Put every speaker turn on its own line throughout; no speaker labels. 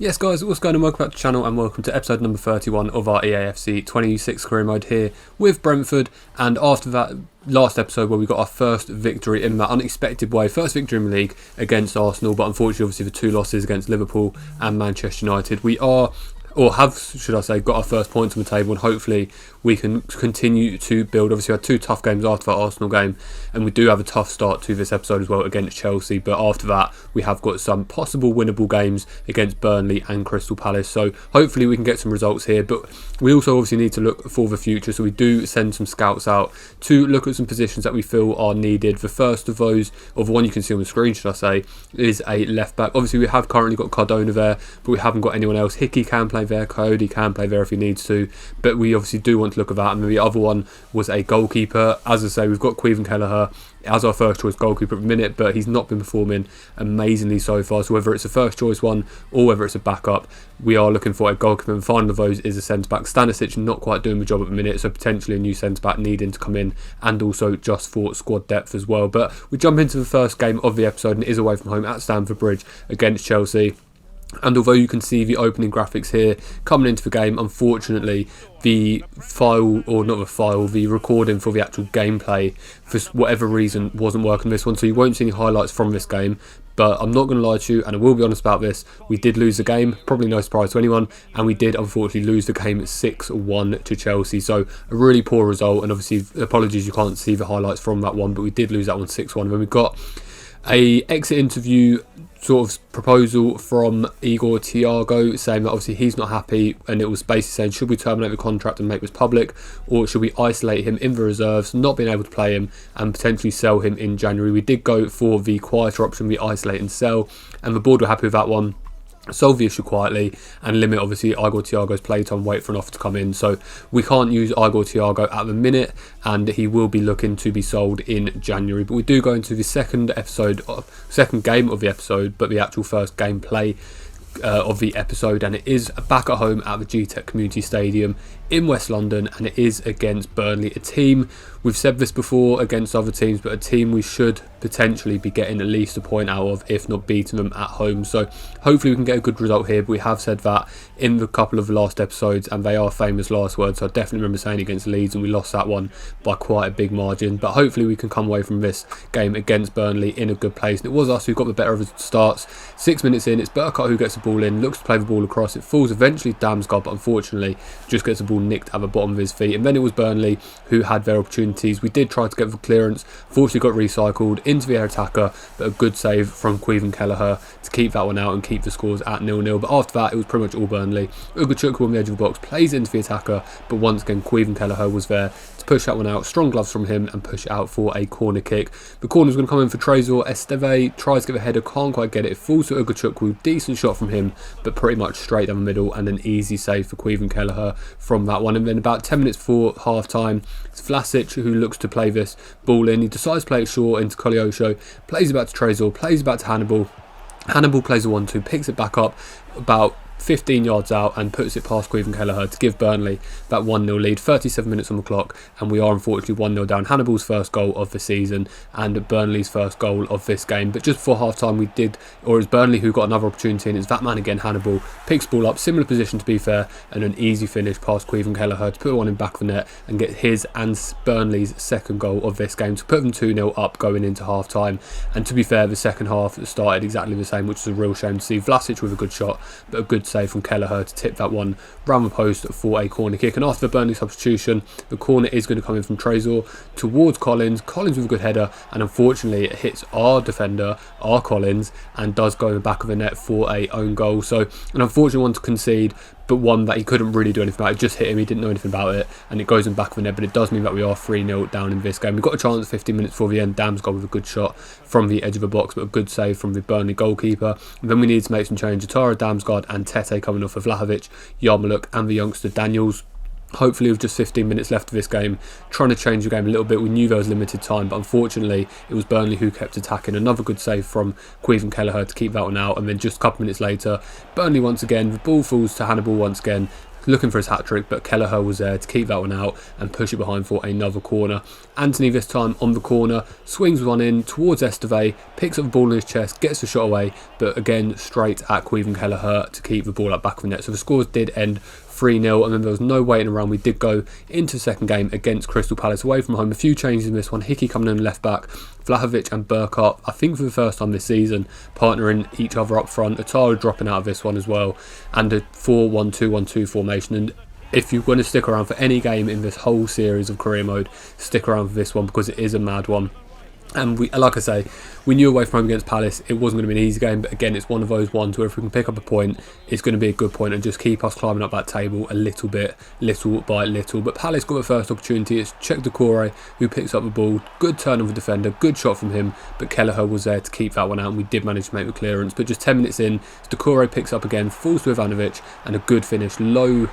Yes guys, what's going on? Welcome back to the channel and welcome to episode number 31 of our EAFC 26 career mode here with Brentford. And after that last episode where we got our first victory in that unexpected way, first victory in the league against Arsenal, but unfortunately obviously the two losses against Liverpool and Manchester United, we are, or have, should I say, got our first points on the table, and hopefully we can continue to build. Obviously we had two tough games after that Arsenal game, and we do have a tough start to this episode as well against Chelsea, but after that we have got some possible winnable games against Burnley and Crystal Palace, so hopefully we can get some results here. But we also obviously need to look for the future, so we do send some scouts out to look at some positions that we feel are needed. The first of those, or the one you can see on the screen should I say, is a left back. Obviously we have currently got Cardona there, but we haven't got anyone else. Hickey can play there, Cody can play there if he needs to, but we obviously do want to look at that. And the other one was a goalkeeper. As I say, we've got Queven Kelleher as our first choice goalkeeper at the minute, but he's not been performing amazingly so far, so whether it's a first choice one or whether it's a backup, we are looking for a goalkeeper, and final of those is a centre back. Stanisic not quite doing the job at the minute, so potentially a new centre back needing to come in, and also just for squad depth as well. But we jump into the first game of the episode, and it is away from home at Stamford Bridge against Chelsea. And although you can see the opening graphics here coming into the game, unfortunately the recording for the actual gameplay for whatever reason wasn't working this one, so you won't see any highlights from this game. But I'm not going to lie to you, and I will be honest about this, we did lose the game, probably no surprise to anyone, and we did unfortunately lose the game 6-1 to Chelsea, so a really poor result. And obviously apologies you can't see the highlights from that one, but we did lose that one 6-1. When we got a exit interview sort of proposal from Igor Thiago saying that obviously he's not happy, and it was basically saying, should we terminate the contract and make this public, or should we isolate him in the reserves, not being able to play him, and potentially sell him in January. We did go for the quieter option, we isolate and sell, and the board were happy with that one. Solve the issue quietly and limit obviously Igor Thiago's playtime, wait for an offer to come in. So we can't use Igor Thiago at the minute, and he will be looking to be sold in January. But we do go into the second game of the episode, but the actual first gameplay of the episode, and it is back at home at the GTEC Community Stadium in West London, and it is against Burnley, a team, we've said this before against other teams, but a team we should potentially be getting at least a point out of, if not beating them at home. So hopefully we can get a good result here, but we have said that in the couple of last episodes, and they are famous last words, so I definitely remember saying against Leeds, and we lost that one by quite a big margin. But hopefully we can come away from this game against Burnley in a good place, and it was us who got the better of the starts. 6 minutes in, it's Burkhardt who gets the ball in, looks to play the ball across, it falls eventually to Damsgaard, but unfortunately just gets the ball nicked at the bottom of his feet. And then it was Burnley who had their opportunities. We did try to get the clearance, fortunately got recycled into the air attacker, but a good save from Queven Kelleher to keep that one out and keep the scores at 0-0. But after that it was pretty much all Burnley. Ugochukwu on the edge of the box plays into the attacker, but once again Queven Kelleher was there to push that one out. Strong gloves from him and push it out for a corner kick. The corner's going to come in for Trezor. Esteve tries to get the header, can't quite get it. It falls to Ugochukwu, decent shot from him, but pretty much straight down the middle, and an easy save for Queven Kelleher from that one. And then about 10 minutes before half time, it's Vlasic who looks to play this ball in. He decides to play it short into Koleosho, plays it back to Trezor, plays it back to Hannibal. Hannibal plays a 1-2, picks it back up about 15 yards out and puts it past Queven Kelleher to give Burnley that 1-0 lead. 37 minutes on the clock, and we are unfortunately 1-0 down. Hannibal's first goal of the season and Burnley's first goal of this game. But just before half time it was Burnley who got another opportunity, and it's that man again, Hannibal, picks ball up, similar position to be fair, and an easy finish past Queven Kelleher to put one in back of the net and get his and Burnley's second goal of this game to put them 2-0 up going into half time. And to be fair, the second half started exactly the same, which is a real shame to see. Vlasic with a good shot, but a good save from Kelleher to tip that one round the post for a corner kick. And after the Burnley substitution, the corner is going to come in from Trezor towards Collins. Collins with a good header, and unfortunately it hits our defender, our Collins, and does go in the back of the net for a own goal. So an unfortunate one to concede, but one that he couldn't really do anything about. It just hit him, he didn't know anything about it, and it goes in the back of the net. But it does mean that we are 3-0 down in this game. We've got a chance 15 minutes before the end. Damsgaard with a good shot from the edge of the box, but a good save from the Burnley goalkeeper. And then we need to make some change. Atara, Damsgaard and Tete coming off of Vlahovic, Yarmouk and the youngster Daniels. Hopefully with just 15 minutes left of this game, trying to change the game a little bit. We knew there was limited time, but unfortunately it was Burnley who kept attacking. Another good save from Queven Kelleher to keep that one out, and then just a couple minutes later, Burnley once again, the ball falls to Hannibal once again, looking for his hat-trick, but Kelleher was there to keep that one out and push it behind for another corner. Anthony this time on the corner, swings one in towards Esteve, picks up the ball in his chest, gets the shot away, but again straight at Caoimhin Kelleher to keep the ball at back of the net. So the scores did end 3-0, and then there was no waiting around. We did go into the second game against Crystal Palace away from home. A few changes in this one. Hickey coming in left back, Vlahovic and Burkhardt, I think for the first time this season, partnering each other up front. Atara dropping out of this one as well, and a 4-1-2-1-2 formation. And if you're going to stick around for any game in this whole series of career mode, stick around for this one because it is a mad one. And we, like I say, we knew away from home against Palace it wasn't going to be an easy game, but again, it's one of those ones where if we can pick up a point, it's going to be a good point and just keep us climbing up that table a little bit, little by little. But Palace got the first opportunity. It's Cheick Doucouré who picks up the ball. Good turn of the defender, good shot from him, but Kelleher was there to keep that one out, and we did manage to make the clearance. But just 10 minutes in, Doucouré picks up again, falls to Ivanovic, and a good finish, low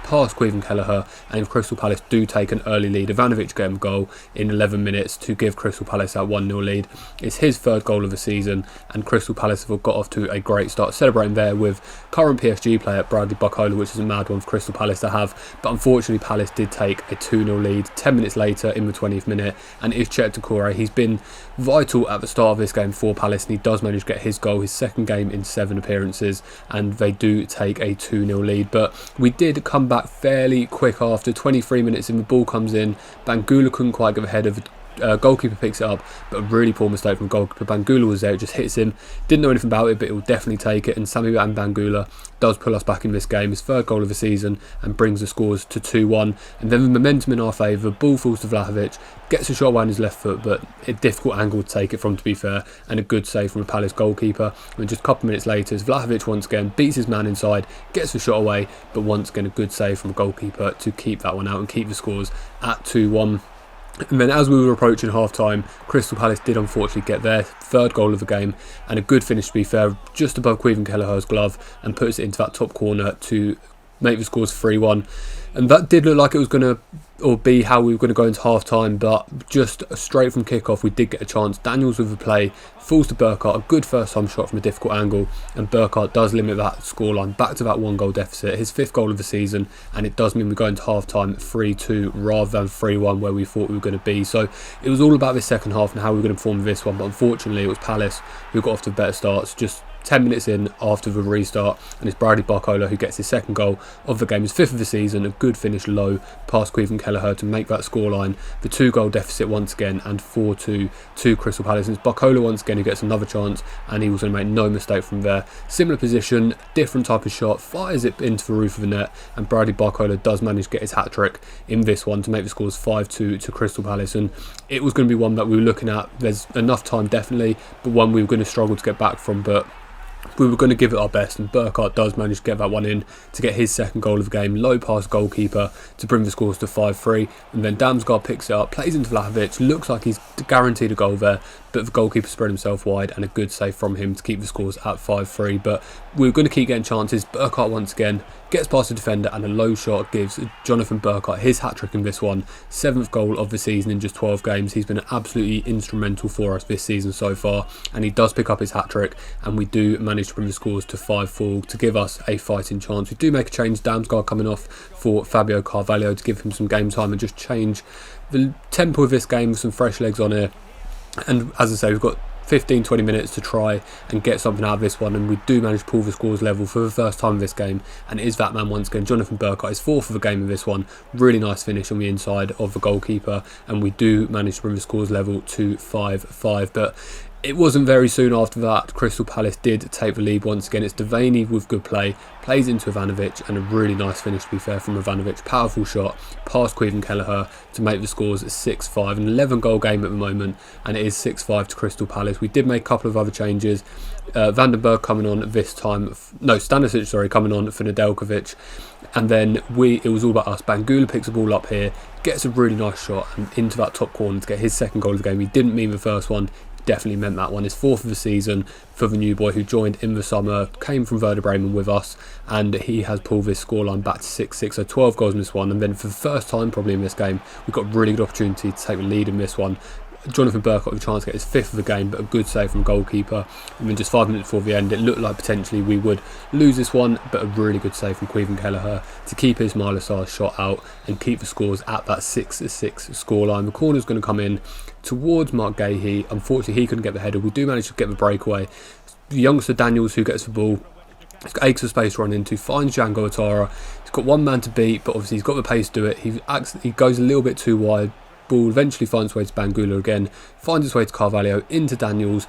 past Caoimhin Kelleher, and if Crystal Palace do take an early lead, Ivanovic get him a goal in 11 minutes to give Crystal Palace that 1-0 lead. It's his third goal of the season, and Crystal Palace have got off to a great start, celebrating there with current PSG player Bradley Barcola, which is a mad one for Crystal Palace to have. But unfortunately Palace did take a 2-0 lead 10 minutes later in the 20th minute, and it's Cheick Doucouré. He's been vital at the start of this game for Palace, and he does manage to get his goal, his second game in 7 appearances, and they do take a 2-0 lead. But we did come back fairly quick after 23 minutes in. The ball comes in, Bangula couldn't quite get ahead of it. Goalkeeper picks it up, but a really poor mistake from goalkeeper. Bangula was there, it just hits him, didn't know anything about it, but it will definitely take it, and Sami Bangula does pull us back in this game, his third goal of the season, and brings the scores to 2-1. And then the momentum in our favour, ball falls to Vlahovic, gets a shot away on his left foot, but a difficult angle to take it from, to be fair, and a good save from a Palace goalkeeper. And just a couple of minutes later, Vlahovic once again beats his man inside, gets the shot away, but once again a good save from a goalkeeper to keep that one out and keep the scores at 2-1. And then as we were approaching half-time, Crystal Palace did unfortunately get their third goal of the game, and a good finish, to be fair, just above Caoimhin Kelleher's glove, and puts it into that top corner to make the scores 3-1. And that did look like it was going to, or be how we were going to go into half-time, but just straight from kick-off we did get a chance. Daniels with the play, falls to Burkhardt, a good first-time shot from a difficult angle, and Burkhardt does limit that scoreline back to that 1-goal deficit, his 5th goal of the season, and it does mean we go into half-time 3-2 rather than 3-1 where we thought we were going to be. So it was all about this second half and how we were going to perform this one, but unfortunately it was Palace who got off to better starts. Just 10 minutes in after the restart, and it's Bradley Barcola who gets his second goal of the game, his 5th of the season, a good finish low past Caoimhin Kelleher to make that scoreline the 2-goal deficit once again, and 4-2 to Crystal Palace. And it's Barcola once again who gets another chance, and he was going to make no mistake from there. Similar position, different type of shot, fires it into the roof of the net, and Bradley Barcola does manage to get his hat-trick in this one to make the scores 5-2 to Crystal Palace. And it was going to be one that we were looking at, there's enough time definitely, but one we were going to struggle to get back from, but we were going to give it our best, and Burkhardt does manage to get that one in to get his second goal of the game, low pass goalkeeper to bring the scores to 5-3, and then Damsgaard picks it up, plays into Vlahovic, looks like he's guaranteed a goal there, but the goalkeeper spread himself wide, and a good save from him to keep the scores at 5-3. But we were going to keep getting chances. Burkhardt once again gets past the defender, and a low shot gives Jonathan Burkhardt his hat-trick in this one, 7th goal of the season in just 12 games. He's been absolutely instrumental for us this season so far, and he does pick up his hat-trick, and we do manage to bring the scores to 5-4 to give us a fighting chance. We do make a change, Damsgaard coming off for Fabio Carvalho to give him some game time and just change the tempo of this game with some fresh legs on here. And as I say, we've got 15-20 minutes to try and get something out of this one, and we do manage to pull the scores level for the first time in this game, and it is that man once again, Jonathan Burkhardt, his 4th of the game in this one. Really nice finish on the inside of the goalkeeper, and we do manage to bring the scores level to 5-5. But it wasn't very soon after that Crystal Palace did take the lead once again. It's Devaney with good play, plays into Ivanovic, and a really nice finish, to be fair, from Ivanovic. Powerful shot past Caoimhin Kelleher to make the scores 6-5. An 11-goal game at the moment, and it is 6-5 to Crystal Palace. We did make a couple of other changes. Vandenberg coming on this time, no, Stanisic, sorry, coming on for Nedeljkovic, and then it was all about us. Bangula picks the ball up here, gets a really nice shot and into that top corner to get his second goal of the game. He didn't mean the first one, definitely meant that one. His 4th of the season for the new boy who joined in the summer, came from Werder Bremen with us, and he has pulled this scoreline back to 6-6, so 12 goals in this one. And then for the first time probably in this game, we've got a really good opportunity to take the lead in this one. Jonathan Burkott with a chance to get his 5th of the game, but a good save from goalkeeper. And then just 5 minutes before the end, it looked like potentially we would lose this one, but a really good save from Queven Kelleher to keep his Milasar shot out and keep the scores at that 6-6 scoreline. The corner's going to come in towards Mark Gahey. Unfortunately, he couldn't get the header. We do manage to get the breakaway. The youngster Daniels, who gets the ball, he's got acres of space to run into, finds Django Atara. He's got one man to beat, but obviously he's got the pace to do it. He goes a little bit too wide. Ball eventually finds its way to Bangula again, finds its way to Carvalho, into Daniels.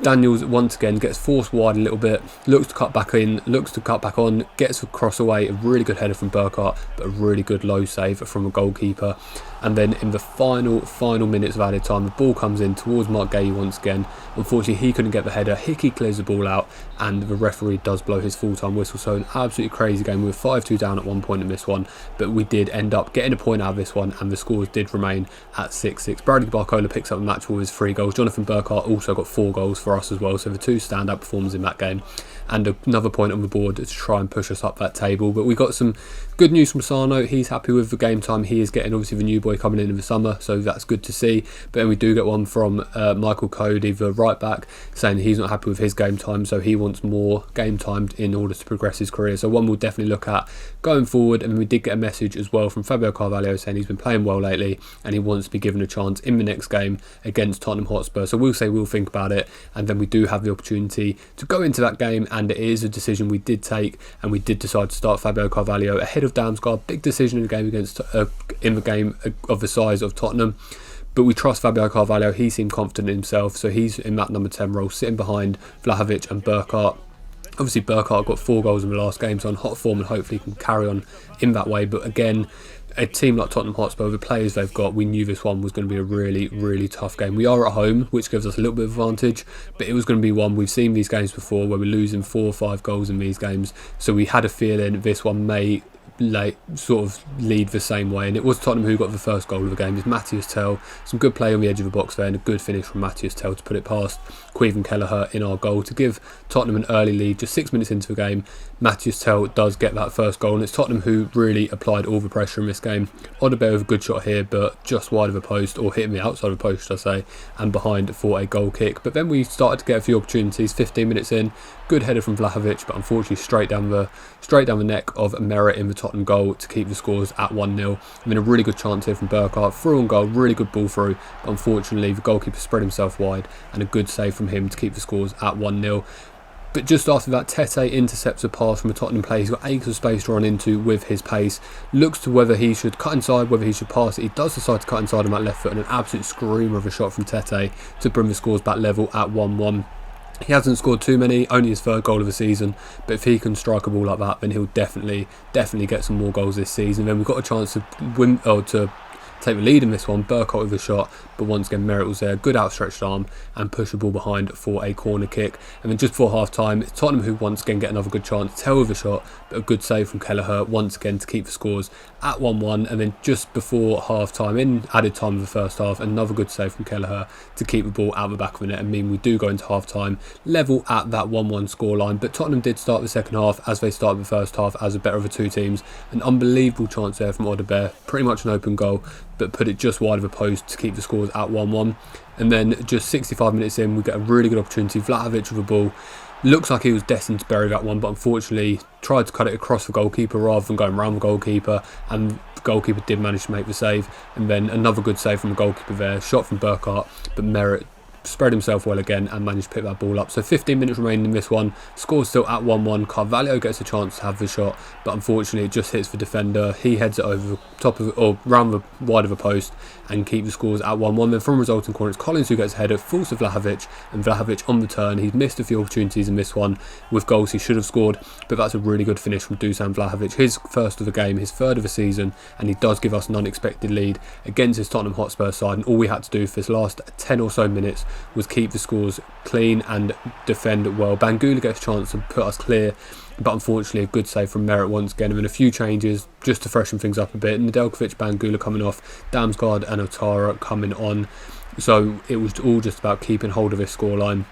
Daniels once again gets forced wide a little bit, looks to cut back in, looks to cut back on, gets a cross away, a really good header from Burkhardt, but a really good low save from a goalkeeper. And then in the final minutes of added time, the ball comes in towards Mark Gahey once again. Unfortunately, he couldn't get the header. Hickey clears the ball out, and the referee does blow his full-time whistle. So an absolutely crazy game. We were 5-2 down at one point in this one, but we did end up getting a point out of this one, and the scores did remain at 6-6. Bradley Barcola picks up the match for his 3 goals. Jonathan Burkhardt also got 4 goals for us as well, so the 2 standout performers in that game. And another point on the board to try and push us up that table. But we got some good news from Sarno. He's happy with the game time he is getting. Obviously, the new boy coming in the summer, so that's good to see. But then we do get one from Michael Cody, the right back, saying he's not happy with his game time, so he wants more game time in order to progress his career. So one we'll definitely look at going forward. And we did get a message as well from Fabio Carvalho saying he's been playing well lately and he wants to be given a chance in the next game against Tottenham Hotspur. So we'll say we'll think about it, and then we do have the opportunity to go into that game, and it is a decision we did take, and we did decide to start Fabio Carvalho ahead of Damsgaard. Big decision in the game against in the game of the size of Tottenham. But we trust Fabio Carvalho. He seemed confident in himself, so he's in that number 10 role, sitting behind Vlahovic and Burkhardt. Obviously, Burkhardt got 4 goals in the last game, so on hot form, and hopefully can carry on in that way. But again, a team like Tottenham Hotspur, the players they've got, we knew this one was going to be a really, really tough game. We are at home, which gives us a little bit of advantage, but it was going to be one. We've seen these games before where we're losing 4 or 5 goals in these games, so we had a feeling this one may sort of lead the same way, and it was Tottenham who got the first goal of the game. It's Matthias Tell, some good play on the edge of the box there, and a good finish from Matthias Tell to put it past Queven Kelleher in our goal to give Tottenham an early lead. Just 6 minutes into the game, Matthias Tell does get that first goal, and it's Tottenham who really applied all the pressure in this game. Odobert with a good shot here, but just wide of a post, or hitting the outside of a post, should I say, and behind for a goal kick. But then we started to get a few opportunities. 15 minutes in, good header from Vlahovic, but unfortunately straight down the neck of Merritt in the Tottenham goal to keep the scores at 1-0. I mean, a really good chance here from Burkhardt, through on goal, really good ball through, but unfortunately the goalkeeper spread himself wide, and a good save from him to keep the scores at 1-0. But just after that, Tete intercepts a pass from a Tottenham player. He's got acres of space to run into with his pace. Looks to whether he should cut inside, whether he should pass it. He does decide to cut inside on that left foot, and an absolute screamer of a shot from Tete to bring the scores back level at 1-1. He hasn't scored too many, only his 3rd goal of the season, but if he can strike a ball like that, then he'll definitely get some more goals this season. Then we've got a chance to win, or to take the lead in this one. Burkhardt with a shot, but once again Merritt was there, good outstretched arm, and push the ball behind for a corner kick. And then just before half time, it's Tottenham who once again get another good chance. Tell with a shot, but a good save from Kelleher once again to keep the scores at 1-1. And then just before half time, in added time of the first half, another good save from Kelleher to keep the ball out the back of the net, and mean we do go into half time level at that 1-1 scoreline. But Tottenham did start the second half as they started the first half as a better of the 2 teams. An unbelievable chance there from Odobert, pretty much an open goal, but put it just wide of a post to keep the scores at 1-1. And then just 65 minutes in, we get a really good opportunity. Vlahovic with the ball. Looks like he was destined to bury that one, but unfortunately tried to cut it across the goalkeeper rather than going around the goalkeeper, and the goalkeeper did manage to make the save. And then another good save from the goalkeeper there. Shot from Burkhardt, but Merritt spread himself well again and managed to pick that ball up. So 15 minutes remaining in this one. Score's still at 1-1. Carvalho gets a chance to have the shot, but unfortunately it just hits the defender. He heads it over the top of, or round the wide of a post, and keep the scores at 1-1. Then from resulting corner, it's Collins who gets a header, falls to Vlahovic, and Vlahovic on the turn. He's missed a few opportunities in this one with goals he should have scored, but that's a really good finish from Dusan Vlahovic. His 1st of the game, his 3rd of the season, and he does give us an unexpected lead against his Tottenham Hotspur side. And all we had to do for this last 10 or so minutes was keep the scores clean and defend well. Bangula gets a chance to put us clear, but unfortunately a good save from Merritt once again. And then a few changes just to freshen things up a bit. Nedeljkovic, Bangula coming off, Damsgaard and Otara coming on. So it was all just about keeping hold of this scoreline,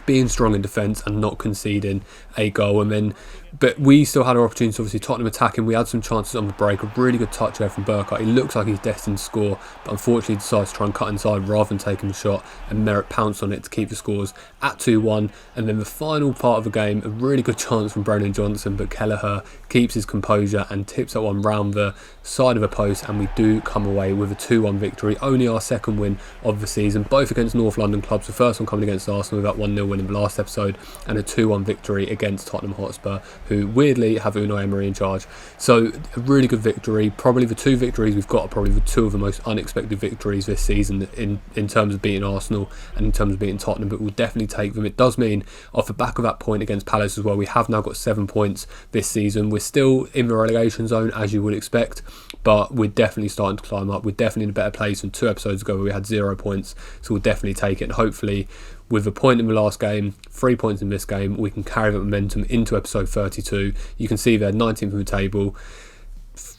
being strong in defence and not conceding a goal. And then But we still had our opportunities. Obviously, Tottenham attacking. We had some chances on the break. A really good touch there from Burkhardt. He looks like he's destined to score, but unfortunately decides to try and cut inside rather than taking the shot, and Merritt pounced on it to keep the scores at 2-1. And then the final part of the game, a really good chance from Brennan Johnson, but Kelleher keeps his composure and tips that one round the side of a post, and we do come away with a 2-1 victory. Only our second win of the season, both against North London clubs. The first one coming against Arsenal with that 1-0 win in the last episode, and a 2-1 victory against Tottenham Hotspur, who weirdly have Unai Emery in charge. So a really good victory. Probably the two victories we've got are probably the two of the most unexpected victories this season in terms of beating Arsenal and in terms of beating Tottenham, but we'll definitely take them. It does mean off the back of that point against Palace as well, we have now got 7 points this season. We're still in the relegation zone, as you would expect, but we're definitely starting to climb up. We're definitely in a better place than 2 episodes ago where we had 0 points, so we'll definitely take it, and hopefully with a point in the last game, 3 points in this game, we can carry that momentum into episode 32. You can see they're 19th in the table,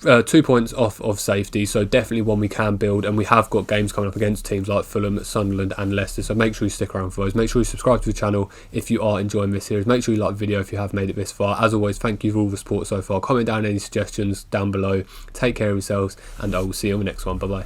2 points off of safety, so definitely one we can build, and we have got games coming up against teams like Fulham, Sunderland and Leicester, so make sure you stick around for those. Make sure you subscribe to the channel if you are enjoying this series. Make sure you like the video if you have made it this far. As always, thank you for all the support so far. Comment down any suggestions down below. Take care of yourselves, and I will see you on the next one. Bye bye.